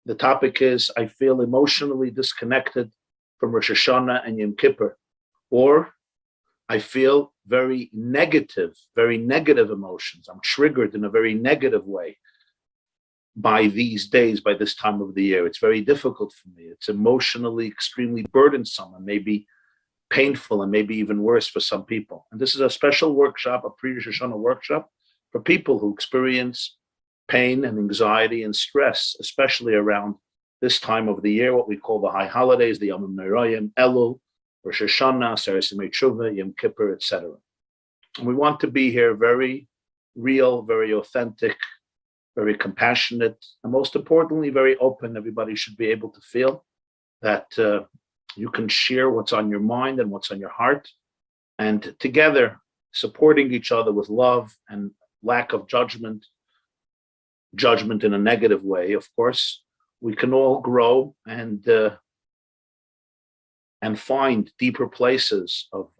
The topic is, I feel emotionally disconnected from Rosh Hashanah and Yom Kippur, or I feel very negative emotions. I'm triggered in a very negative way by these days, by this time of the year. It's very difficult for me. It's emotionally extremely burdensome and maybe painful and maybe even worse for some people. And this is a special workshop, a pre-Rosh Hashanah workshop for people who experience pain and anxiety and stress, especially around this time of the year, what we call the high holidays, the Yom Noraim, Elul, Rosh Hashanah, Seres Yemei Teshuvah, Yom Kippur, etc. And we want to be here very real, very authentic, very compassionate, and most importantly, very open. Everybody should be able to feel that you can share what's on your mind and what's on your heart, and together supporting each other with love and lack of judgment in a negative way, of course, we can all grow and find deeper places of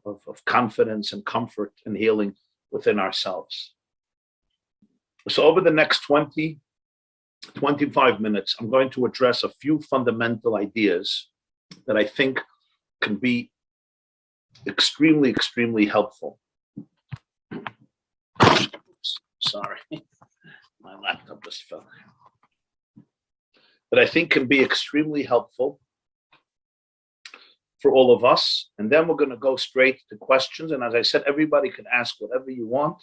confidence and comfort and healing within ourselves. So over the next 25 minutes, I'm going to address a few fundamental ideas that I think can be extremely, extremely helpful. Oops, sorry, my laptop just fell. That I think can be extremely helpful for all of us. And then we're going to go straight to questions. And as I said, everybody can ask whatever you want.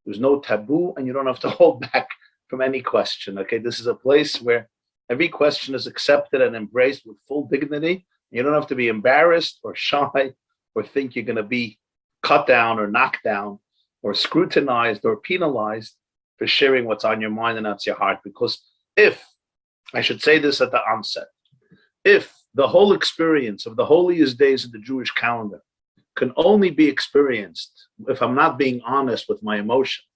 There's no taboo, and you don't have to hold back from any question. Okay, this is a place where every question is accepted and embraced with full dignity. You don't have to be embarrassed or shy or think you're going to be cut down or knocked down or scrutinized or penalized for sharing what's on your mind and that's your heart. Because if, I should say this at the onset, if the whole experience of the holiest days of the Jewish calendar can only be experienced if I'm not being honest with my emotions,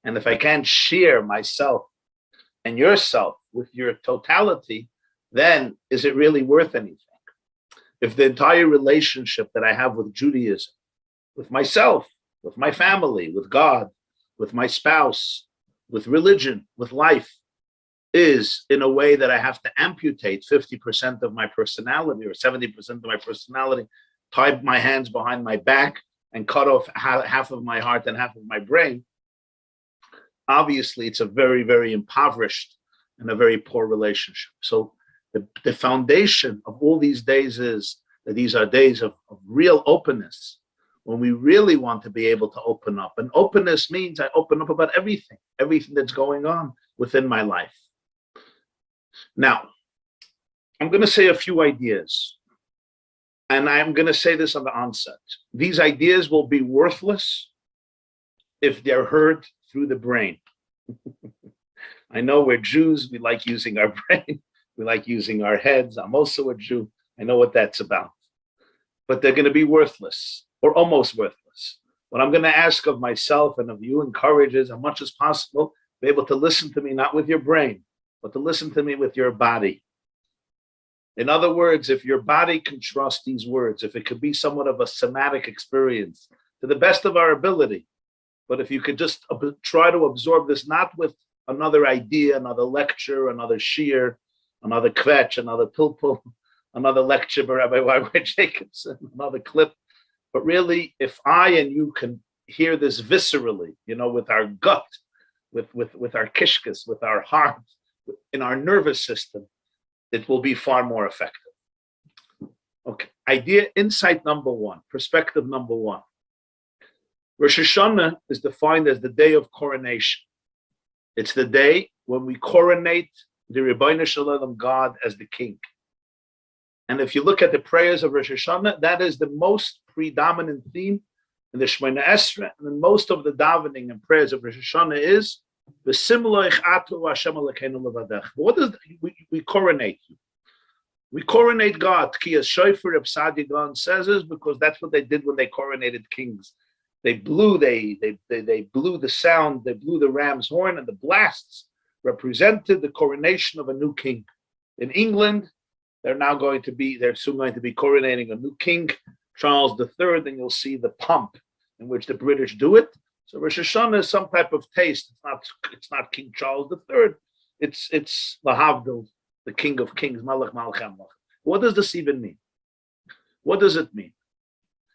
and if I can't share myself and yourself with your totality, then is it really worth anything? If the entire relationship that I have with Judaism, with myself, with my family, with God, with my spouse, with religion, with life, is in a way that I have to amputate 50% of my personality or 70% of my personality, tie my hands behind my back and cut off half of my heart and half of my brain, obviously it's a very, very impoverished and a very poor relationship. So the foundation of all these days is that these are days of real openness, when we really want to be able to open up. And openness means I open up about everything that's going on within my life. Now, I'm going to say a few ideas, and I'm going to say this on the onset. These ideas will be worthless if they're heard through the brain. I know we're Jews, we like using our brain, we like using our heads. I'm also a Jew, I know what that's about. But they're going to be worthless, or almost worthless. What I'm going to ask of myself and of you, encourage is, as much as possible, be able to listen to me, not with your brain, but to listen to me with your body. In other words, if your body can trust these words, if it could be somewhat of a somatic experience, to the best of our ability, but if you could just try to absorb this, not with another idea, another lecture, another shiur, another kvetch, another pilpul, another lecture by Rabbi Jacobson, another clip, but really, if I and you can hear this viscerally, with our gut, with our kishkas, with our heart, in our nervous system, it will be far more effective. Okay, insight number one, perspective number one. Rosh Hashanah is defined as the day of coronation. It's the day when we coronate the Ribbono Shel Olam, God, as the king. And if you look at the prayers of Rosh Hashanah, that is the most predominant theme in the Shemona Esrei, and in most of the davening and prayers of Rosh Hashanah is what does we coronate you? We coronate God. Kiyas Shofar, Reb Saadia Gaon says is because that's what they did when they coronated kings. They blew the sound, they blew the ram's horn, and the blasts represented the coronation of a new king. In England, they're soon going to be coronating a new king, Charles III, and you'll see the pomp in which the British do it. So Rosh Hashanah is some type of taste. It's not King Charles III. It's lahavdil, the King of Kings, Malach Malchem. What does this even mean? What does it mean?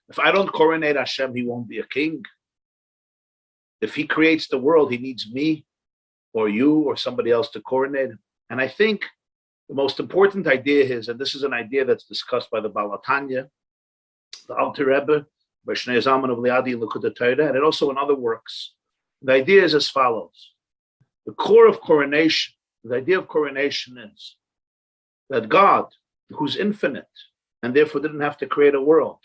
If I don't coronate Hashem, he won't be a king. If he creates the world, he needs me or you or somebody else to coronate him. And I think the most important idea is, and this is an idea that's discussed by the Baal HaTanya, the Alter Rebbe, by Shnei Zalman of Liadi and Likud HaTorah, and also in other works. The idea is as follows. The core of coronation, the idea of coronation is that God, who's infinite, and therefore didn't have to create a world,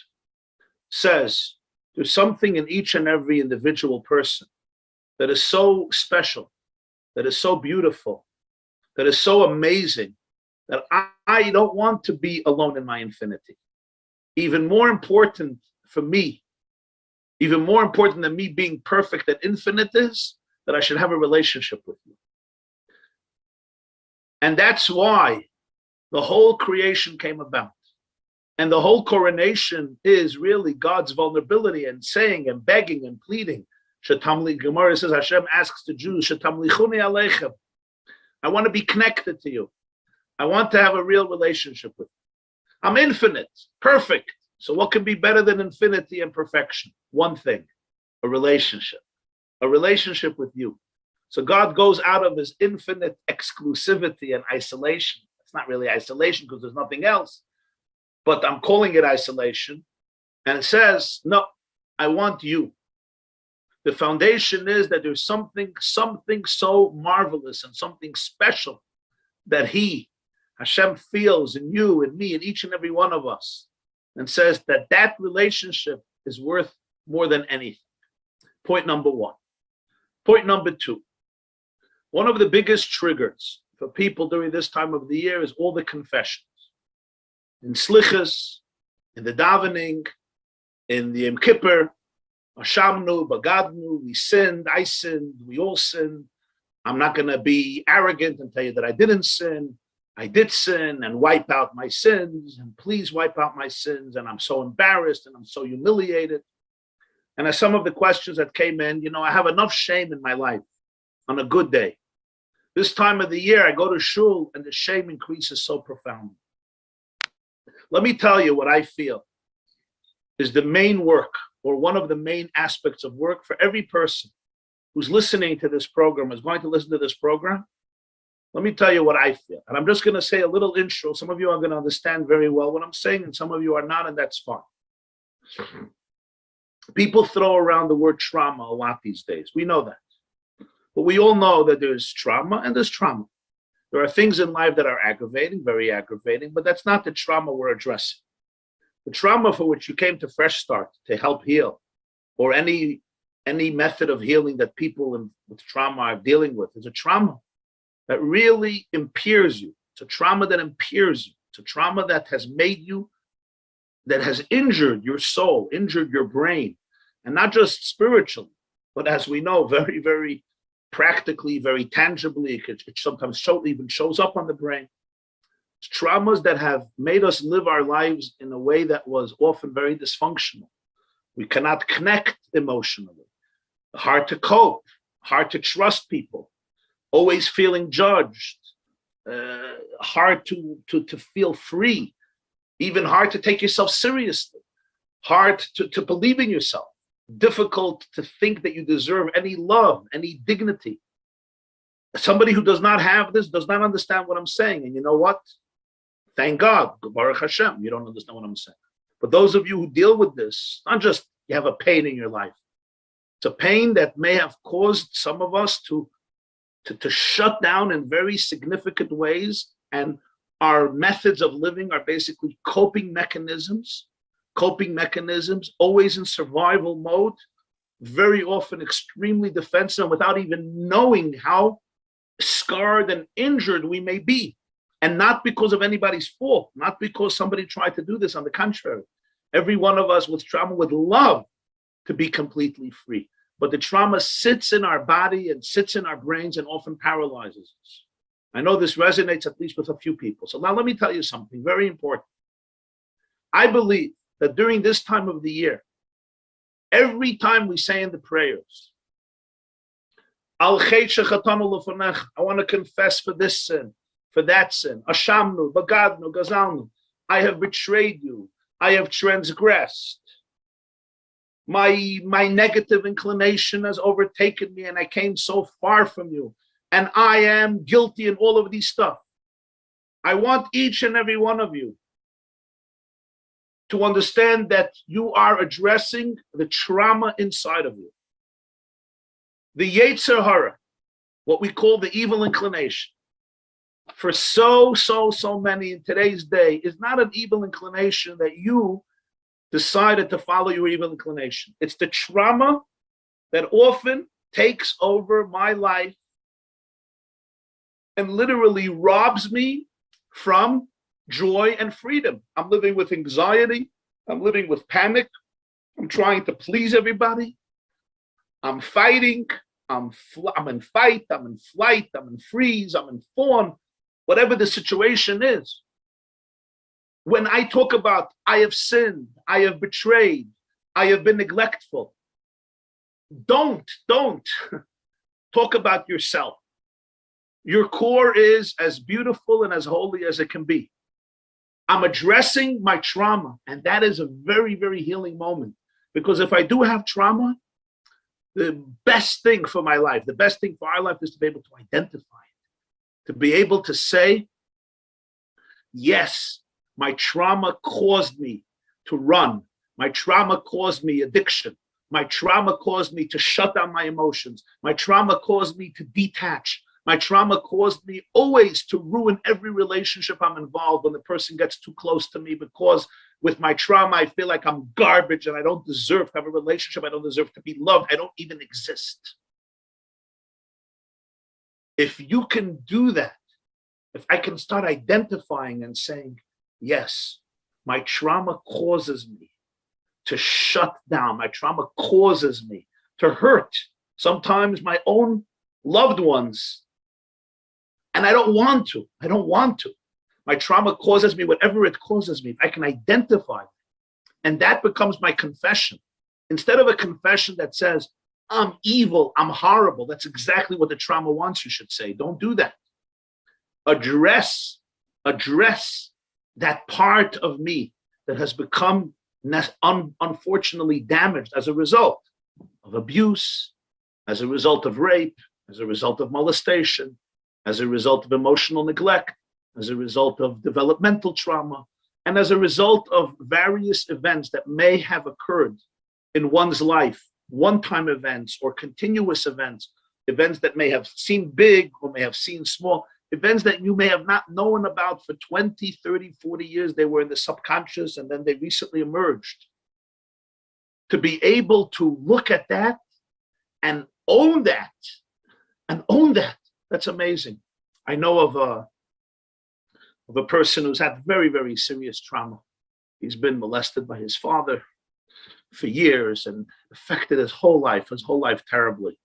says there's something in each and every individual person that is so special, that is so beautiful, that is so amazing, that I don't want to be alone in my infinity. Even more important for me, even more important than me being perfect and infinite is that I should have a relationship with you. And that's why the whole creation came about. And the whole coronation is really God's vulnerability and saying and begging and pleading. Gemara says, Hashem asks the Jews, Shetamlichuni aleichem. I want to be connected to you. I want to have a real relationship with you. I'm infinite, perfect. So what can be better than infinity and perfection? One thing, a relationship with you. So God goes out of his infinite exclusivity and isolation. It's not really isolation because there's nothing else, but I'm calling it isolation. And it says, no, I want you. The foundation is that there's something so marvelous and something special that Hashem feels in you and me and each and every one of us, and says that relationship is worth more than anything. Point number one. Point number two. One of the biggest triggers for people during this time of the year is all the confessions. In Slichas, in the davening, in the Yom Kippur, Ashamnu, Bagadnu, we sinned, I sinned, we all sinned. I'm not going to be arrogant and tell you that I didn't sin. I did sin and wipe out my sins, and please wipe out my sins, and I'm so embarrassed and I'm so humiliated. And as some of the questions that came in, I have enough shame in my life on a good day. This time of the year, I go to shul and the shame increases so profoundly. Let me tell you what I feel is the main work, or one of the main aspects of work for every person who's listening to this program, is going to listen to this program. Let me tell you what I feel. And I'm just going to say a little intro. Some of you are going to understand very well what I'm saying, and some of you are not, and that's fine. People throw around the word trauma a lot these days. We know that. But we all know that there's trauma and there's trauma. There are things in life that are aggravating, very aggravating, but that's not the trauma we're addressing. The trauma for which you came to Fresh Start to help heal, or any method of healing that people with trauma are dealing with, is a trauma that really impairs you. It's a trauma that impairs you. It's a trauma that has made you, that has injured your soul, injured your brain, and not just spiritually, but as we know, very, very practically, very tangibly. It sometimes even shows up on the brain. It's traumas that have made us live our lives in a way that was often very dysfunctional. We cannot connect emotionally, hard to cope, hard to trust people, always feeling judged, hard to feel free, even hard to take yourself seriously, hard to believe in yourself, difficult to think that you deserve any love, any dignity. Somebody who does not have this does not understand what I'm saying. And you know what? Thank God, Baruch Hashem, you don't understand what I'm saying. But those of you who deal with this, not just you have a pain in your life, it's a pain that may have caused some of us to shut down in very significant ways, and our methods of living are basically coping mechanisms, always in survival mode, very often extremely defensive, without even knowing how scarred and injured we may be. And not because of anybody's fault, not because somebody tried to do this. On the contrary, every one of us with trauma would love to be completely free. But the trauma sits in our body and sits in our brains and often paralyzes us. I know this resonates at least with a few people. So now let me tell you something very important. I believe that during this time of the year, every time we say in the prayers, I want to confess for this sin, for that sin. Ashamnu, bagadnu, gazalnu. I have betrayed you. I have transgressed. My negative inclination has overtaken me and I came so far from you. And I am guilty in all of these stuff. I want each and every one of you to understand that you are addressing the trauma inside of you. The Yetzer Hara, what we call the evil inclination, for so many in today's day is not an evil inclination that you decided to follow your evil inclination. It's the trauma that often takes over my life and literally robs me from joy and freedom. I'm living with anxiety. I'm living with panic. I'm trying to please everybody. I'm fighting. I'm in fight. I'm in flight. I'm in freeze. I'm in fawn. Whatever the situation is. When I talk about I have sinned, I have betrayed, I have been neglectful, don't talk about yourself. Your core is as beautiful and as holy as it can be. I'm addressing my trauma, and that is a very, very healing moment. Because if I do have trauma, the best thing for my life, the best thing for our life is to be able to identify it, to be able to say, yes, my trauma caused me to run. My trauma caused me addiction. My trauma caused me to shut down my emotions. My trauma caused me to detach. My trauma caused me always to ruin every relationship I'm involved when the person gets too close to me, because with my trauma, I feel like I'm garbage and I don't deserve to have a relationship. I don't deserve to be loved. I don't even exist. If you can do that, if I can start identifying and saying, yes, my trauma causes me to shut down. My trauma causes me to hurt sometimes my own loved ones. And I don't want to. I don't want to. My trauma causes me whatever it causes me. If I can identify it, and that becomes my confession. Instead of a confession that says, I'm evil, I'm horrible. That's exactly what the trauma wants you should say. Don't do that. Address that part of me that has become unfortunately damaged as a result of abuse, as a result of rape, as a result of molestation, as a result of emotional neglect, as a result of developmental trauma, and as a result of various events that may have occurred in one's life, one-time events or continuous events, events that may have seemed big or may have seemed small, events that you may have not known about for 20, 30, 40 years. They were in the subconscious and then they recently emerged. To be able to look at that and own that, that's amazing. I know of a person who's had very, very serious trauma. He's been molested by his father for years and affected his whole life terribly.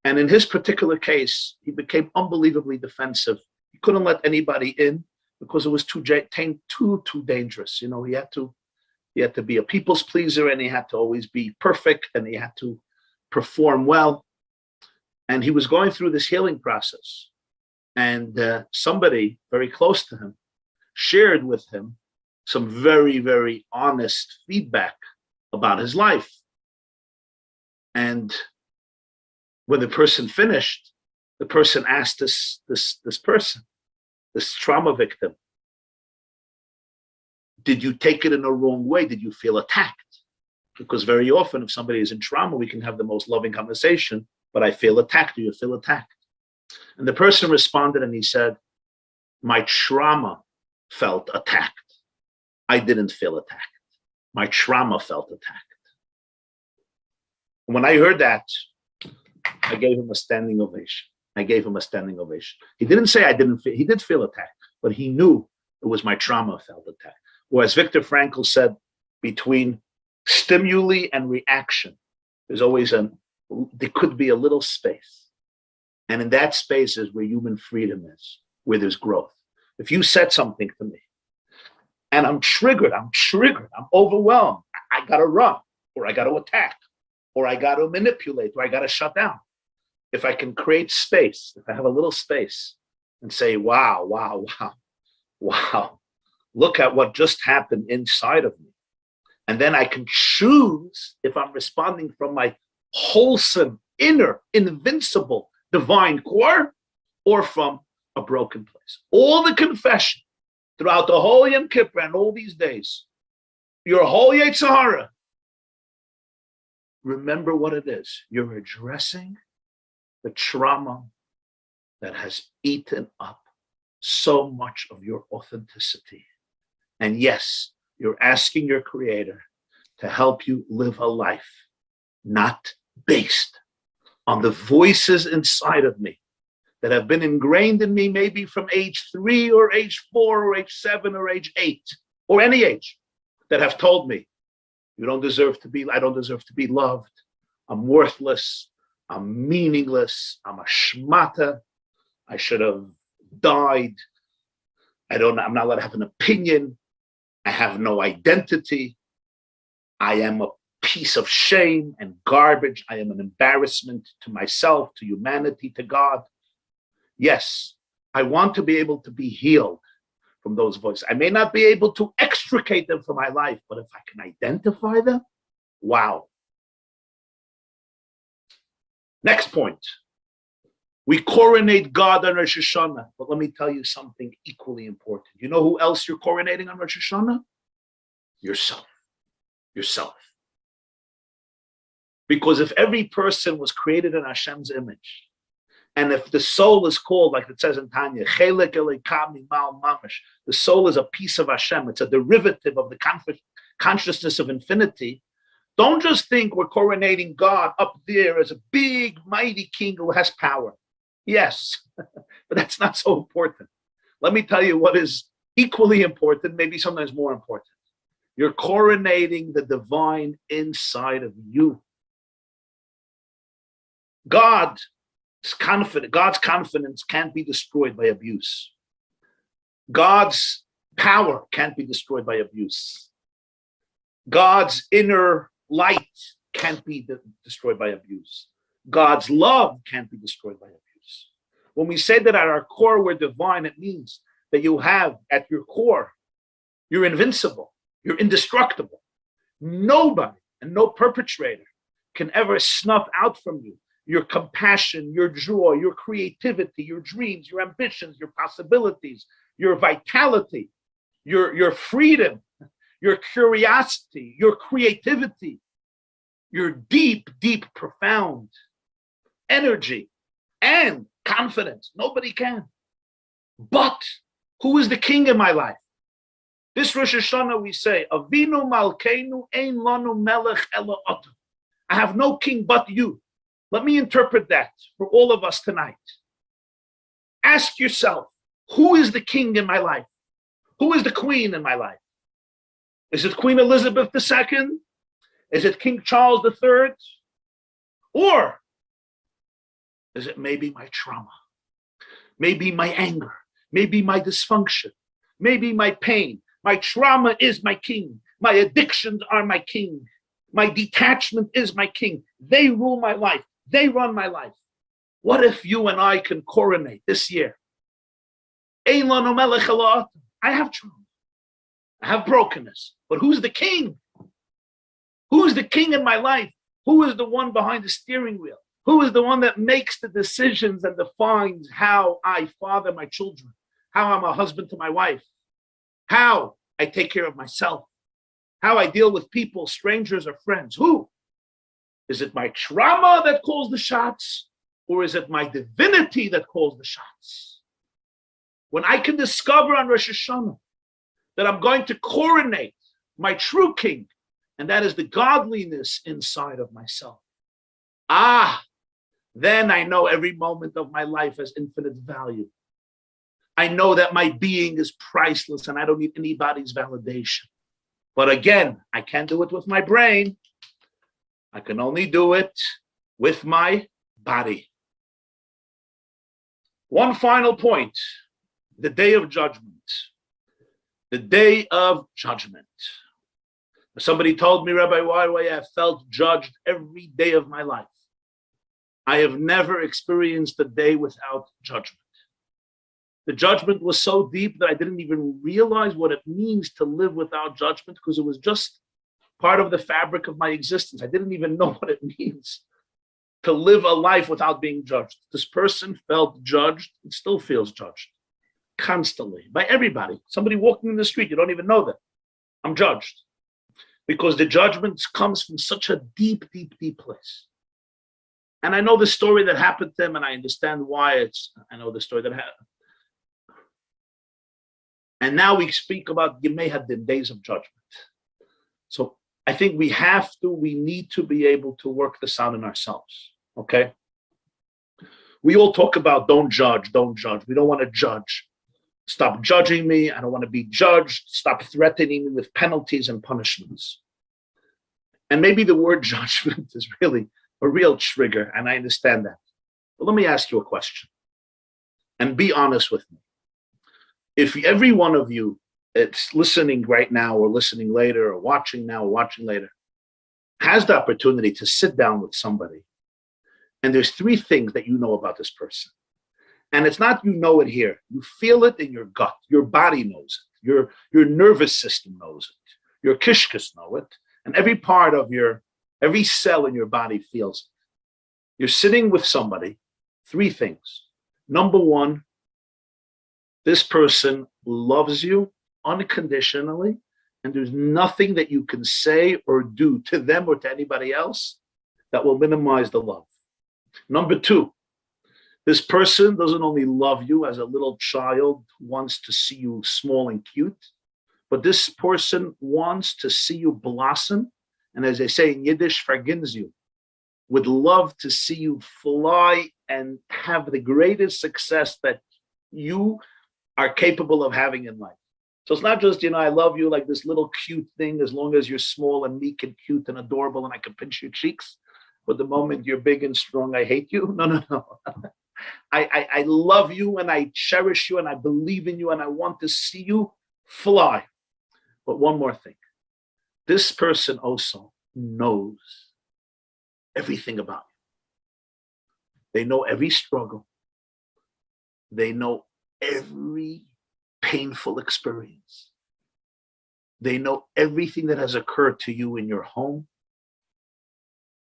And in his particular case, he became unbelievably defensive. He couldn't let anybody in because it was too dangerous. You know, he had to be a people's pleaser, and he had to always be perfect, and he had to perform well. And he was going through this healing process. And somebody very close to him shared with him some very, very honest feedback about his life. And when the person finished, the person asked this person, this trauma victim, did you take it in a wrong way? Did you feel attacked? Because very often if somebody is in trauma, we can have the most loving conversation, but I feel attacked. Do you feel attacked? And the person responded and he said, my trauma felt attacked. I didn't feel attacked. My trauma felt attacked. And when I heard that, I gave him a standing ovation. He didn't say he did feel attacked, but he knew it was my trauma felt attacked. Whereas Viktor Frankl said, between stimuli and reaction, there could be a little space. And in that space is where human freedom is, where there's growth. If you said something to me and I'm triggered, I'm overwhelmed, I gotta run, or I gotta attack, or I gotta manipulate, or I gotta shut down. If I can create space, if I have a little space and say, wow, wow, wow, wow, look at what just happened inside of me. And then I can choose if I'm responding from my wholesome, inner, invincible, divine core, or from a broken place. All the confession throughout the whole Yom Kippur and all these days, your whole Yetzer Hara, remember what it is. You're addressing the trauma that has eaten up so much of your authenticity. And yes, you're asking your Creator to help you live a life not based on the voices inside of me that have been ingrained in me maybe from age 3 or age 4 or age 7 or age 8 or any age that have told me, I don't deserve to be loved. I'm worthless. I'm meaningless. I'm a shmata. I should have died. I'm not allowed to have an opinion. I have no identity. I am a piece of shame and garbage. I am an embarrassment to myself, to humanity, to God. Yes, I want to be able to be healed from those voices. I may not be able to extricate them from my life, but if I can identify them, wow. Next point. We coronate God on Rosh Hashanah, but let me tell you something equally important. You know who else you're coronating on Rosh Hashanah? Yourself. Yourself. Because if every person was created in Hashem's image, and if the soul is called, like it says in Tanya, the soul is a piece of Hashem, it's a derivative of the consciousness of infinity, don't just think we're coronating God up there as a big, mighty king who has power. Yes, but that's not so important. Let me tell you what is equally important, maybe sometimes more important. You're coronating the divine inside of you. God's confidence can't be destroyed by abuse. God's power can't be destroyed by abuse. God's inner light can't be destroyed by abuse. God's love can't be destroyed by abuse. When we say that at our core we're divine, it means that you have at your core, you're invincible, you're indestructible. Nobody and no perpetrator can ever snuff out from you your compassion, your joy, your creativity, your dreams, your ambitions, your possibilities, your vitality, your freedom, your curiosity, your creativity, your deep, deep, profound energy and confidence. Nobody can. But who is the king in my life? This Rosh Hashanah we say, Avinu Malkeinu ein lanu melech ela ata. I have no king but you. Let me interpret that for all of us tonight. Ask yourself, who is the king in my life? Who is the queen in my life? Is it Queen Elizabeth II? Is it King Charles III? Or is it maybe my trauma? Maybe my anger? Maybe my dysfunction? Maybe my pain? My trauma is my king. My addictions are my king. My detachment is my king. They rule my life. They run my life. What if you and I can coronate this year? I have trauma. I have brokenness. But who's the king? Who's the king in my life? Who is the one behind the steering wheel? Who is the one that makes the decisions and defines how I father my children? How I'm a husband to my wife? How I take care of myself? How I deal with people, strangers or friends? Who? Is it my trauma that calls the shots? Or is it my divinity that calls the shots? When I can discover on Rosh Hashanah that I'm going to coronate my true king, and that is the godliness inside of myself. Then I know every moment of my life has infinite value. I know that my being is priceless and I don't need anybody's validation. But again, I can't do it with my brain. I can only do it with my body. One final point, the day of judgment. The day of judgment. Somebody told me, Rabbi, why do I have felt judged every day of my life? I have never experienced a day without judgment. The judgment was so deep that I didn't even realize what it means to live without judgment, because it was just part of the fabric of my existence. I didn't even know what it means to live a life without being judged. This person felt judged and still feels judged constantly by everybody. Somebody walking in the street, you don't even know them. I'm judged. Because the judgment comes from such a deep, deep, deep place. And I know the story that happened to him, and I understand why I know the story that happened. And now we speak about Yemei Hadin, days of judgment. So I think we need to be able to work this out in ourselves, okay? We all talk about don't judge, don't judge. We don't want to judge. Stop judging me. I don't want to be judged. Stop threatening me with penalties and punishments. And maybe the word judgment is really a real trigger, and I understand that. But let me ask you a question, and be honest with me. If every one of you that's listening right now, or listening later, or watching now, or watching later, has the opportunity to sit down with somebody, and there's three things that you know about this person. And it's not you know it here. You feel it in your gut. Your body knows it. Your nervous system knows it. Your kishkas know it. And every cell in your body feels it. You're sitting with somebody, three things. Number one, this person loves you unconditionally, and there's nothing that you can say or do to them or to anybody else that will minimize the love. Number two, this person doesn't only love you as a little child wants to see you small and cute, but this person wants to see you blossom. And as they say in Yiddish, vergins you, would love to see you fly and have the greatest success that you are capable of having in life. So it's not just, I love you like this little cute thing, as long as you're small and meek and cute and adorable and I can pinch your cheeks. But the moment you're big and strong, I hate you. No. I love you and I cherish you and I believe in you and I want to see you fly. But one more thing. This person also knows everything about you. They know every struggle. They know every painful experience. They know everything that has occurred to you in your home,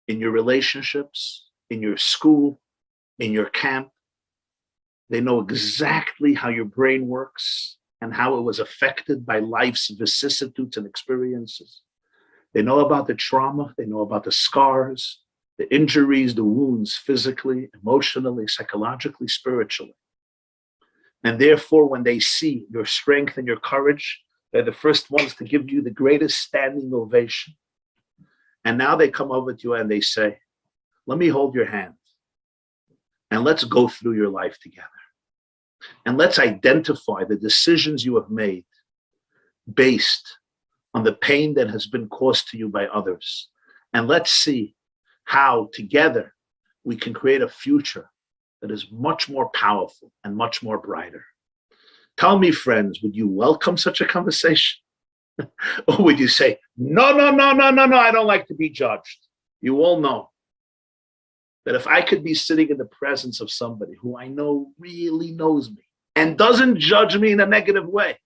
in your relationships, in your school, in your camp. They know exactly how your brain works and how it was affected by life's vicissitudes and experiences. They know about the trauma. They know about the scars, the injuries, the wounds, physically, emotionally, psychologically, spiritually. And therefore, when they see your strength and your courage, they're the first ones to give you the greatest standing ovation. And now they come over to you and they say, let me hold your hand and let's go through your life together. And let's identify the decisions you have made based on the pain that has been caused to you by others. And let's see how together we can create a future that is much more powerful and much more brighter. Tell me, friends, would you welcome such a conversation? Or would you say, no, I don't like to be judged? You all know that if I could be sitting in the presence of somebody who I know really knows me and doesn't judge me in a negative way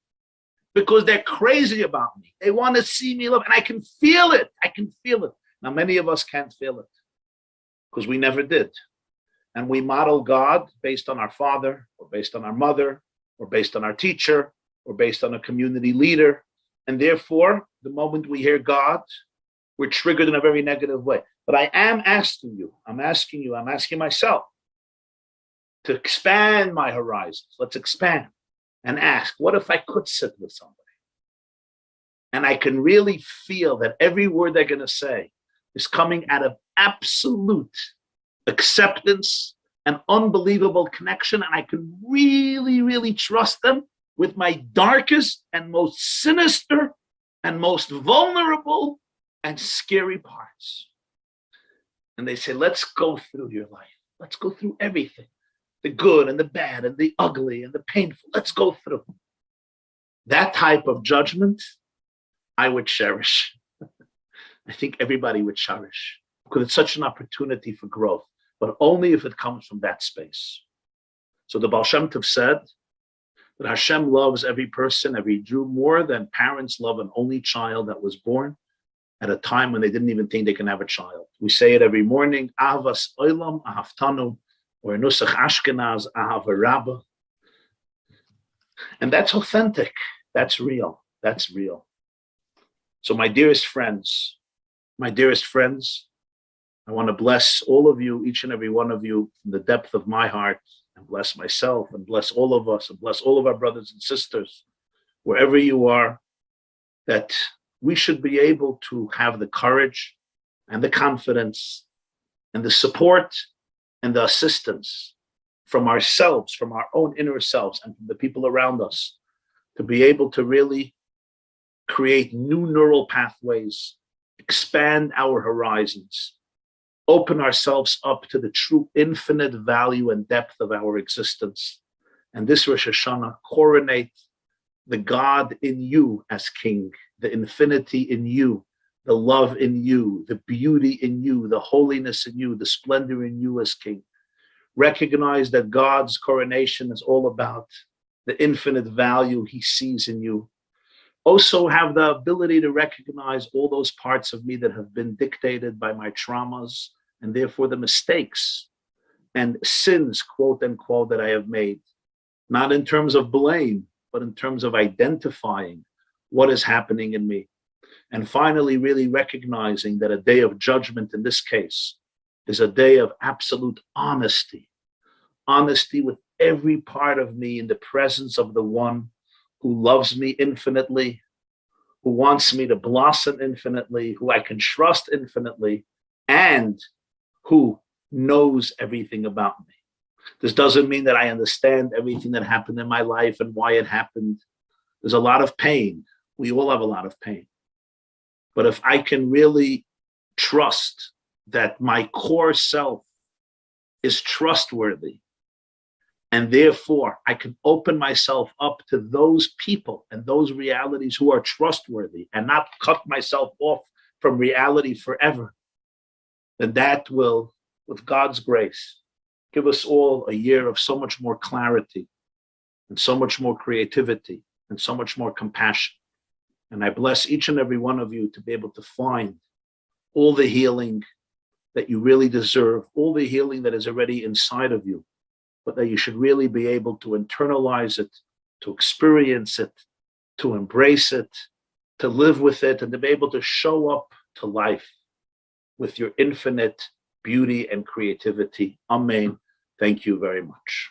because they're crazy about me, they want to see me love, and I can feel it. Now, many of us can't feel it because we never did. And we model God based on our father, or based on our mother, or based on our teacher, or based on a community leader. And therefore, the moment we hear God, we're triggered in a very negative way. But I am asking you, I'm asking myself to expand my horizons. Let's expand and ask, what if I could sit with somebody? And I can really feel that every word they're going to say is coming out of absolute acceptance and unbelievable connection. And I can really, really trust them with my darkest and most sinister and most vulnerable and scary parts. And they say, let's go through your life. Let's go through everything, the good and the bad and the ugly and the painful. Let's go through. That type of judgment, I would cherish. I think everybody would cherish, because it's such an opportunity for growth, but only if it comes from that space. So the Baal Shem Tov said, that Hashem loves every person, every Jew, more than parents love an only child that was born at a time when they didn't even think they can have a child. We say it every morning, Avas Olam Ahavtanu, or Nusach Ashkenaz, Ahav Rabbi. And that's authentic. That's real. That's real. So my dearest friends, I want to bless all of you, each and every one of you, from the depth of my heart, and bless myself, and bless all of us, and bless all of our brothers and sisters, wherever you are, that we should be able to have the courage and the confidence and the support and the assistance from ourselves, from our own inner selves, and from the people around us, to be able to really create new neural pathways, expand our horizons, open ourselves up to the true infinite value and depth of our existence. And this Rosh Hashanah, coronate the God in you as king, the infinity in you, the love in you, the beauty in you, the holiness in you, the splendor in you as king. Recognize that God's coronation is all about the infinite value he sees in you. Also have the ability to recognize all those parts of me that have been dictated by my traumas, and therefore the mistakes and sins, quote unquote, that I have made, not in terms of blame, but in terms of identifying what is happening in me. And finally, really recognizing that a day of judgment in this case is a day of absolute honesty. Honesty with every part of me in the presence of the one who loves me infinitely, who wants me to blossom infinitely, who I can trust infinitely, and who knows everything about me. This doesn't mean that I understand everything that happened in my life and why it happened. There's a lot of pain. We all have a lot of pain. But if I can really trust that my core self is trustworthy, and therefore I can open myself up to those people and those realities who are trustworthy and not cut myself off from reality forever, then that will, with God's grace, give us all a year of so much more clarity and so much more creativity and so much more compassion. And I bless each and every one of you to be able to find all the healing that you really deserve, all the healing that is already inside of you, but that you should really be able to internalize it, to experience it, to embrace it, to live with it, and to be able to show up to life with your infinite beauty and creativity. Amen. Thank you very much.